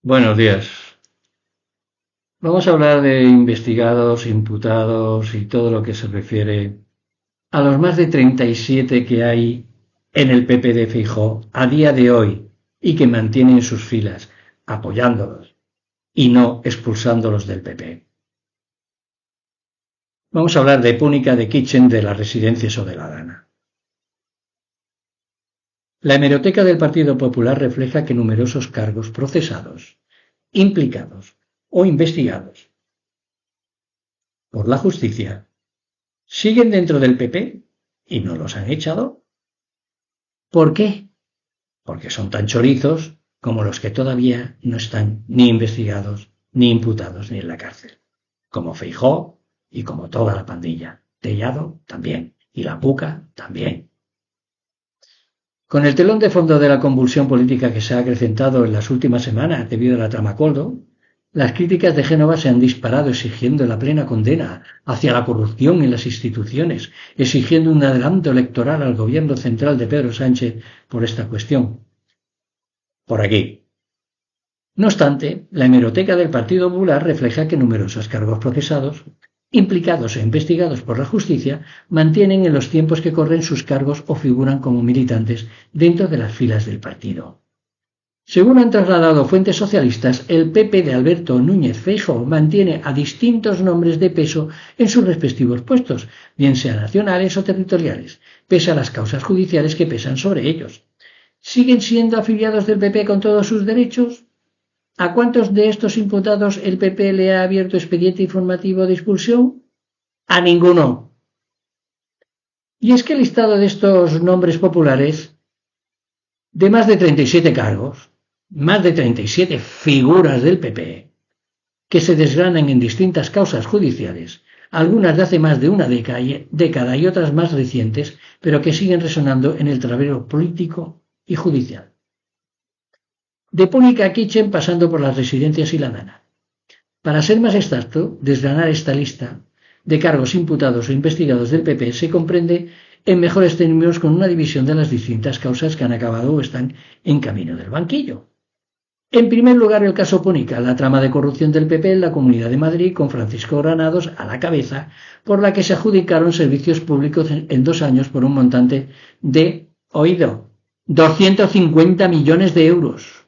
Buenos días. Vamos a hablar de investigados, imputados y todo lo que se refiere a los más de 37 que hay en el PP de Feijóo a día de hoy y que mantienen sus filas, apoyándolos y no expulsándolos del PP. Vamos a hablar de Púnica de Kitchen de la Residencia Sodeladana. La hemeroteca del Partido Popular refleja que numerosos cargos procesados, implicados o investigados por la justicia siguen dentro del PP y no los han echado. ¿Por qué? Porque son tan chorizos como los que todavía no están ni investigados, ni imputados, ni en la cárcel. Como Feijóo y como toda la pandilla. Tellado también. Y la Puca también. Con el telón de fondo de la convulsión política que se ha acrecentado en las últimas semanas debido a la trama Coldo, las críticas de Génova se han disparado exigiendo la plena condena hacia la corrupción en las instituciones, exigiendo un adelanto electoral al gobierno central de Pedro Sánchez por esta cuestión. Por aquí. No obstante, la hemeroteca del Partido Popular refleja que numerosos cargos procesados, implicados e investigados por la justicia, mantienen en los tiempos que corren sus cargos o figuran como militantes dentro de las filas del partido. Según han trasladado fuentes socialistas, el PP de Alberto Núñez Feijóo mantiene a distintos nombres de peso en sus respectivos puestos, bien sean nacionales o territoriales, pese a las causas judiciales que pesan sobre ellos. ¿Siguen siendo afiliados del PP con todos sus derechos? ¿A cuántos de estos imputados el PP le ha abierto expediente informativo de expulsión? A ninguno. Y es que el listado de estos nombres populares, de más de 37 cargos, más de 37 figuras del PP, que se desgranan en distintas causas judiciales, algunas de hace más de una década y otras más recientes, pero que siguen resonando en el tablero político y judicial. De Púnica a Kitchen pasando por las residencias y la Dana. Para ser más exacto, desgranar esta lista de cargos imputados o investigados del PP se comprende en mejores términos con una división de las distintas causas que han acabado o están en camino del banquillo. En primer lugar, el caso Púnica, la trama de corrupción del PP en la Comunidad de Madrid con Francisco Granados a la cabeza, por la que se adjudicaron servicios públicos en 2 años por un montante de, oído, 250 millones de euros.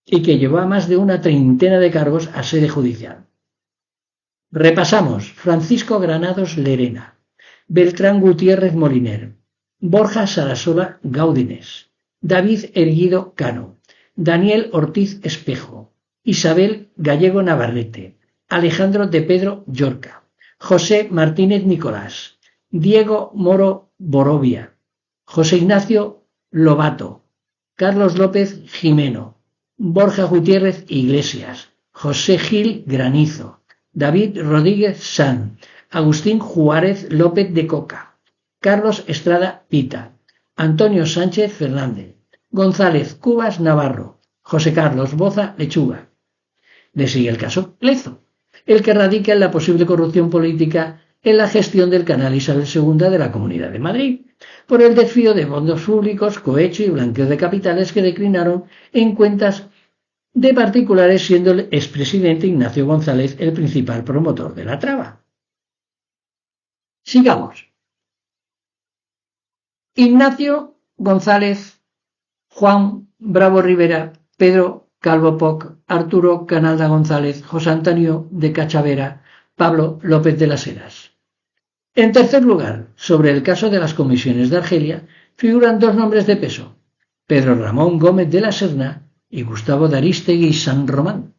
Y que llevó a más de una treintena de cargos a sede judicial. Repasamos: Francisco Granados Lerena, Beltrán Gutiérrez Moliner, Borja Sarasola Gaudines, David Erguido Cano, Daniel Ortiz Espejo, Isabel Gallego Navarrete, Alejandro de Pedro Llorca, José Martínez Nicolás, Diego Moro Borovia, José Ignacio Lobato, Carlos López Jimeno, Borja Gutiérrez Iglesias, José Gil Granizo, David Rodríguez San, Agustín Juárez López de Coca, Carlos Estrada Pita, Antonio Sánchez Fernández, González Cubas Navarro, José Carlos Boza Lechuga. Le sigue el caso Lezo, el que radica en la posible corrupción política en la gestión del canal Isabel II de la Comunidad de Madrid, por el desvío de fondos públicos, cohecho y blanqueo de capitales que declinaron en cuentas de particulares, siendo el expresidente Ignacio González el principal promotor de la trama. Sigamos. Ignacio González, Juan Bravo Rivera, Pedro Calvo Poc, Arturo Canalda González, José Antonio de Cachavera, Pablo López de las Heras. En tercer lugar, sobre el caso de las comisiones de Argelia, figuran 2 nombres de peso: Pedro Ramón Gómez de la Serna y Gustavo de Arístegui San Román.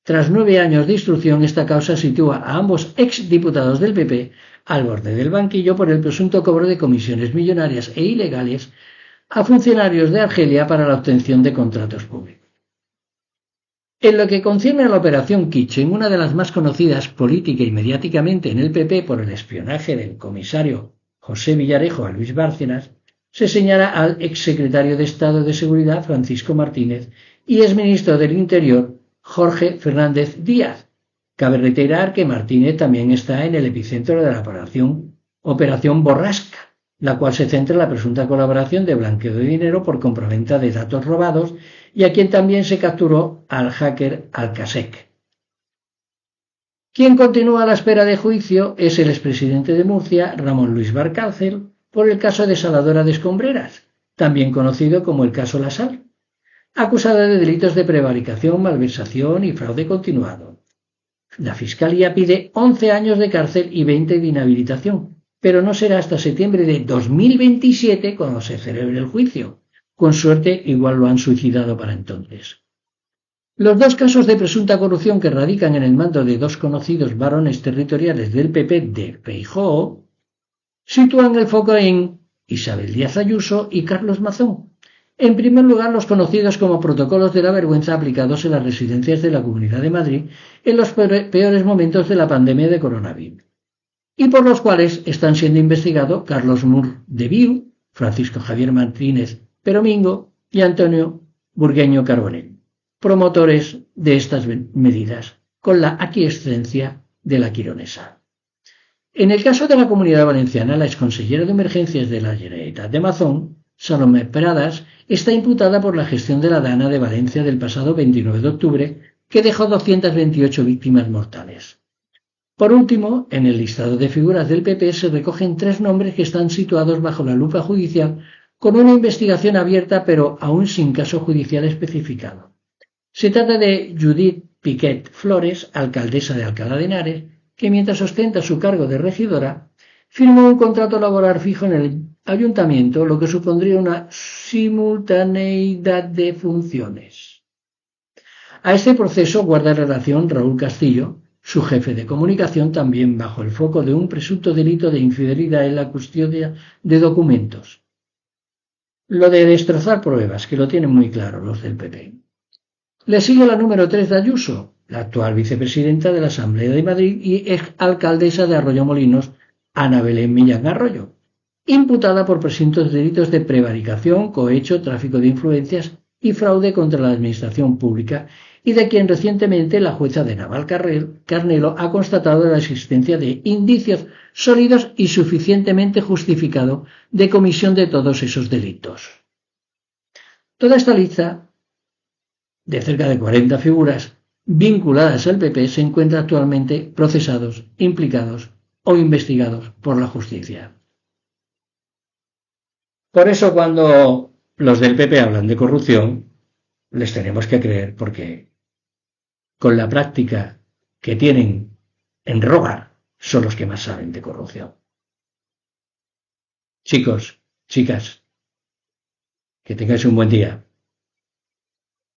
Tras 9 años de instrucción, esta causa sitúa a ambos exdiputados del PP al borde del banquillo por el presunto cobro de comisiones millonarias e ilegales a funcionarios de Argelia para la obtención de contratos públicos. En lo que concierne a la operación Kitchen, una de las más conocidas política y mediáticamente en el PP por el espionaje del comisario José Villarejo a Luis Bárcenas, se señala al exsecretario de Estado de Seguridad Francisco Martínez y exministro del Interior Jorge Fernández Díaz. Cabe reiterar que Martínez también está en el epicentro de la Operación Borrasca, la cual se centra en la presunta colaboración de blanqueo de dinero por compraventa de datos robados y a quien también se capturó al hacker Alcasec. Quien continúa a la espera de juicio es el expresidente de Murcia, Ramón Luis Valcárcel, por el caso de Saladora de Escombreras, también conocido como el caso La Sal, acusada de delitos de prevaricación, malversación y fraude continuado. La Fiscalía pide 11 años de cárcel y 20 de inhabilitación, pero no será hasta septiembre de 2027 cuando se celebre el juicio. Con suerte, igual lo han suicidado para entonces. Los dos casos de presunta corrupción que radican en el mando de dos conocidos varones territoriales del PP de Feijóo sitúan el foco en Isabel Díaz Ayuso y Carlos Mazón. En primer lugar, los conocidos como protocolos de la vergüenza aplicados en las residencias de la Comunidad de Madrid en los peores momentos de la pandemia de coronavirus, y por los cuales están siendo investigados Carlos Mur de Viu, Francisco Javier Martínez Peromingo y Antonio Burgueño Carbonell, promotores de estas medidas, con la aquiescencia de la Quironesa. En el caso de la Comunidad Valenciana, la exconsellera de Emergencias de la Generalitat de Mazón, Salomé Pradas, está imputada por la gestión de la Dana de Valencia del pasado 29 de octubre, que dejó 228 víctimas mortales. Por último, en el listado de figuras del PP se recogen 3 nombres que están situados bajo la lupa judicial con una investigación abierta pero aún sin caso judicial especificado. Se trata de Judith Piquet Flores, alcaldesa de Alcalá de Henares, que mientras ostenta su cargo de regidora, firmó un contrato laboral fijo en el ayuntamiento, lo que supondría una simultaneidad de funciones. A este proceso guarda relación Raúl Castillo, su jefe de comunicación, también bajo el foco de un presunto delito de infidelidad en la custodia de documentos. Lo de destrozar pruebas, que lo tienen muy claro los del PP. Le sigue la número 3 de Ayuso, la actual vicepresidenta de la Asamblea de Madrid y exalcaldesa de Arroyomolinos, Ana Belén Millán Arroyo, imputada por presuntos delitos de prevaricación, cohecho, tráfico de influencias y fraude contra la administración pública, y de quien recientemente la jueza de Navalcarnero ha constatado la existencia de indicios sólidos y suficientemente justificado de comisión de todos esos delitos. Toda esta lista de cerca de 40 figuras vinculadas al PP se encuentra actualmente procesados, implicados o investigados por la justicia. Por eso cuando los del PP hablan de corrupción, les tenemos que creer, porque con la práctica que tienen en robar son los que más saben de corrupción. Chicos, chicas, que tengáis un buen día.